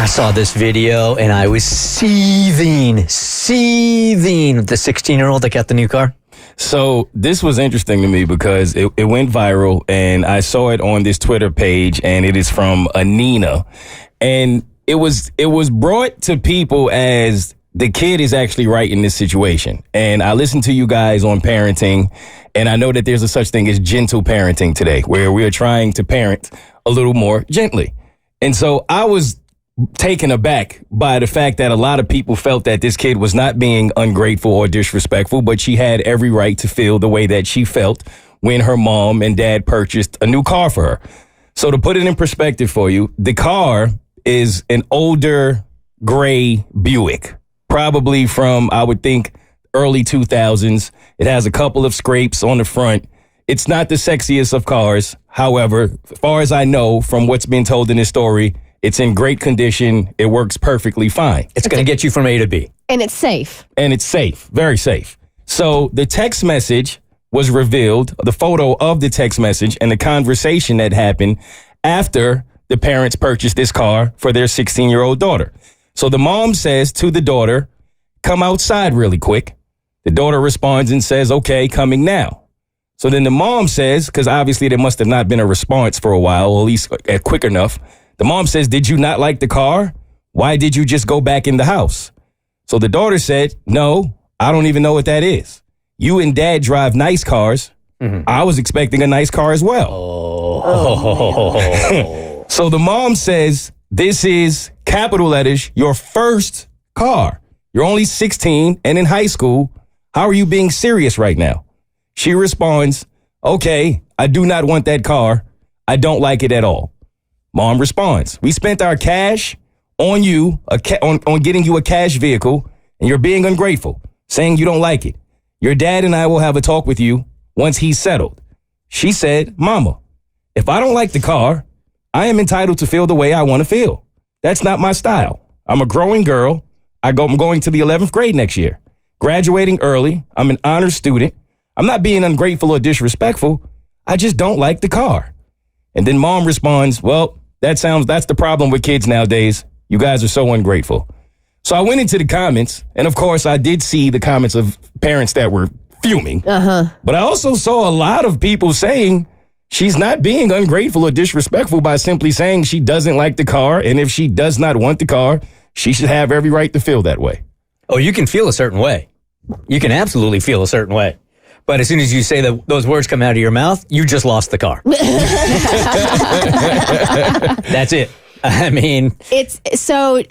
I saw this video and I was seething. The 16-year-old that got the new car. So this was interesting to me because it went viral, and I saw it on this Twitter page, and it is from Anina. And it was brought to people as the kid is actually right in this situation. And I listened to you guys on parenting, and I know that there's a such thing as gentle parenting today, where we are trying to parent a little more gently. And so I was taken aback by the fact that a lot of people felt that this kid was not being ungrateful or disrespectful, but she had every right to feel the way that she felt when her mom and dad purchased a new car for her. So to put it in perspective for you, the car is an older gray Buick, probably from, I would think, early 2000s. It has a couple of scrapes on the front. It's not the sexiest of cars. However, as far as I know from what's been told in this story, it's in great condition. It works perfectly fine. It's going to get you from A to B. And it's safe. And it's safe, very safe. So the text message was revealed, the photo of the text message and the conversation that happened after the parents purchased this car for their 16-year-old daughter. So the mom says to the daughter, "Come outside really quick." The daughter responds and says, "Okay, coming now." So then the mom says, because obviously there must have not been a response for a while, or at least quick enough. The mom says, "Did you not like the car? Why did you just go back in the house?" So the daughter said, "No, I don't even know what that is. You and dad drive nice cars. I was expecting a nice car as well." So the mom says, "This is, capital letters, your first car. You're only 16 and in high school. How are you being serious right now?" She responds, "Okay, I do not want that car. I don't like it at all." Mom responds, "We spent our cash on you, on getting you a cash vehicle, and you're being ungrateful, saying you don't like it. Your dad and I will have a talk with you once he's settled." She said, "Mama, if I don't like the car, I am entitled to feel the way I want to feel. That's not my style. I'm a growing girl. I'm going to the 11th grade next year, graduating early. I'm an honors student. I'm not being ungrateful or disrespectful. I just don't like the car." And then mom responds, "Well, that's the problem with kids nowadays. You guys are so ungrateful." So I went into the comments, and of course I did see the comments of parents that were fuming. But I also saw a lot of people saying she's not being ungrateful or disrespectful by simply saying she doesn't like the car, and if she does not want the car, she should have every right to feel that way. Oh, you can feel a certain way. You can absolutely feel a certain way. But as soon as you say that those words come out of your mouth, you just lost the car. That's it. I mean, it's so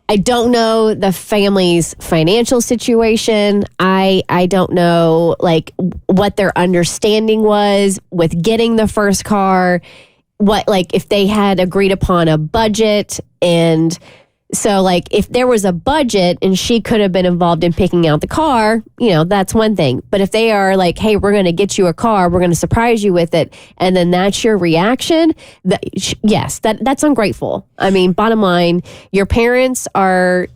I don't know the family's financial situation. I don't know like what their understanding was with getting the first car, what like if they had agreed upon a budget. And so like if there was a budget and she could have been involved in picking out the car, that's one thing. But if they are like, "Hey, we're going to get you a car, we're going to surprise you with it," and then that's your reaction, yes, that's ungrateful. I mean, bottom line, your parents are,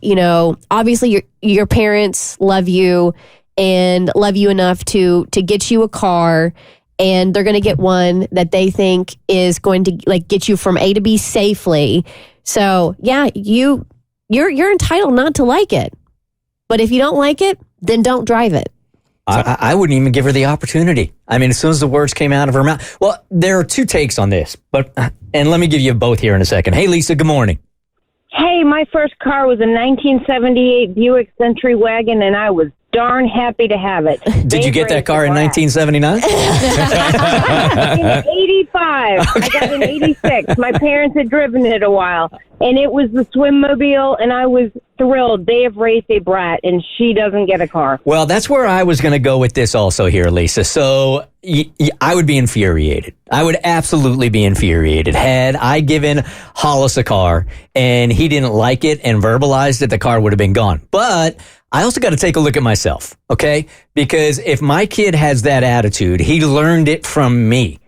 obviously your parents love you and love you enough to get you a car, and they're going to get one that they think is going to like get you from A to B safely. So yeah, you're entitled not to like it, but if you don't like it, then don't drive it. I wouldn't even give her the opportunity. I mean, as soon as the words came out of her mouth. Well, there are two takes on this, and let me give you both here in a second. Hey, Lisa, good morning. Hey, my first car was a 1978 Buick Century Wagon, and I was darn happy to have it. Did you get that car in 1979? In 85. Okay. I got in 86. My parents had driven it a while, and it was the Swimmobile, and I was thrilled. They have raised a brat, and she doesn't get a car. Well, that's where I was going to go with this also here, Lisa. So I would be infuriated. I would absolutely be infuriated. Had I given Hollis a car and he didn't like it and verbalized it, the car would have been gone. But I also got to take a look at myself, okay? Because if my kid has that attitude, he learned it from me.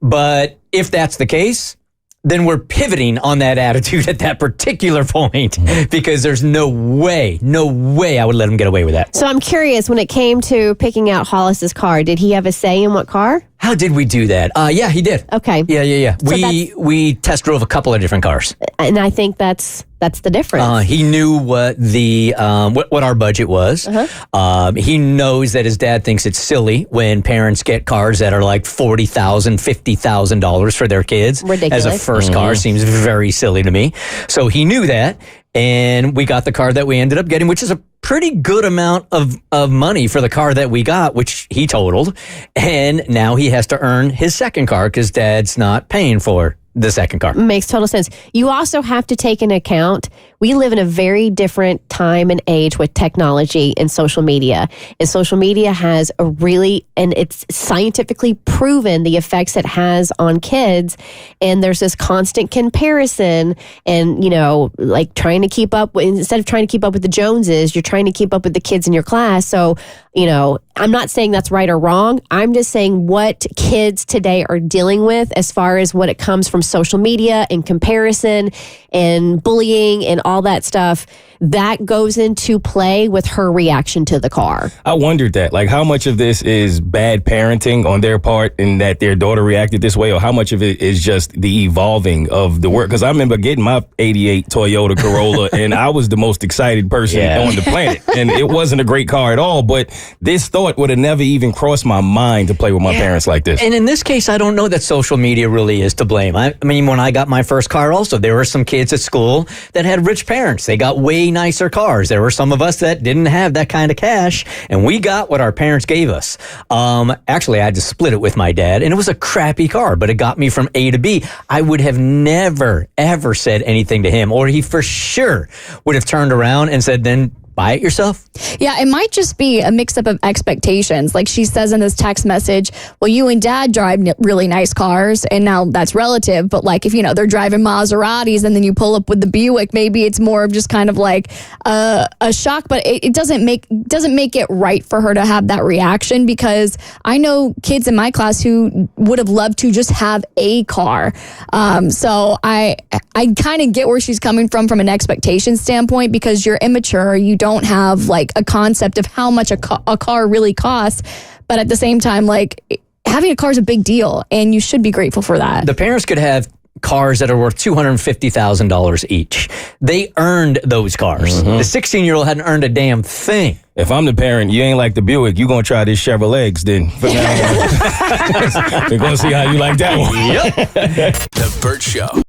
But if that's the case, then we're pivoting on that attitude at that particular point because there's no way I would let him get away with that. So I'm curious, when it came to picking out Hollis's car, did he have a say in what car? How did we do that? Yeah, he did. Okay. Yeah. So we test drove a couple of different cars. And I think that's That's the difference. He knew what the what our budget was. He knows that his dad thinks it's silly when parents get cars that are like $40,000, $50,000 for their kids. Ridiculous. As a first car seems very silly to me. So he knew that, and we got the car that we ended up getting, which is a pretty good amount of money for the car that we got, which he totaled. And now he has to earn his second car because dad's not paying for the second car. Makes total sense. You also have to take into account, we live in a very different time and age with technology and social media. And social media has and it's scientifically proven the effects it has on kids. And there's this constant comparison and, like trying to keep up, instead of trying to keep up with the Joneses, you're trying to keep up with the kids in your class. So, I'm not saying that's right or wrong. I'm just saying what kids today are dealing with as far as what it comes from social media and comparison and bullying and all that stuff, that goes into play with her reaction to the car. I wondered that, like how much of this is bad parenting on their part and that their daughter reacted this way, or how much of it is just the evolving of the work? Because I remember getting my 88 Toyota Corolla and I was the most excited person on the planet. And it wasn't a great car at all, but this thought would have never even crossed my mind to play with my parents like this. And in this case, I don't know that social media really is to blame. I mean, when I got my first car also, there were some kids at school that had rich parents. They got way nicer cars. There were some of us that didn't have that kind of cash, and we got what our parents gave us. Actually, I had to split it with my dad, and it was a crappy car, but it got me from A to B. I would have never, ever said anything to him, or he for sure would have turned around and said, then buy it yourself. Yeah, it might just be a mix-up of expectations. Like she says in this text message, well, you and dad drive really nice cars, and now that's relative. But like if, they're driving Maseratis and then you pull up with the Buick, maybe it's more of just kind of like a shock. But it doesn't make it right for her to have that reaction, because I know kids in my class who would have loved to just have a car. So I kind of get where she's coming from an expectation standpoint, because you're immature. You don't have like a concept of how much a car really costs. But at the same time, like having a car is a big deal, and you should be grateful for that. The parents could have cars that are worth $250,000 each. They earned those cars. The 16-year-old hadn't earned a damn thing. If I'm the parent, you ain't like the Buick, you gonna try this Chevrolet then. We're gonna see how you like that one. Yep. The Bert Show.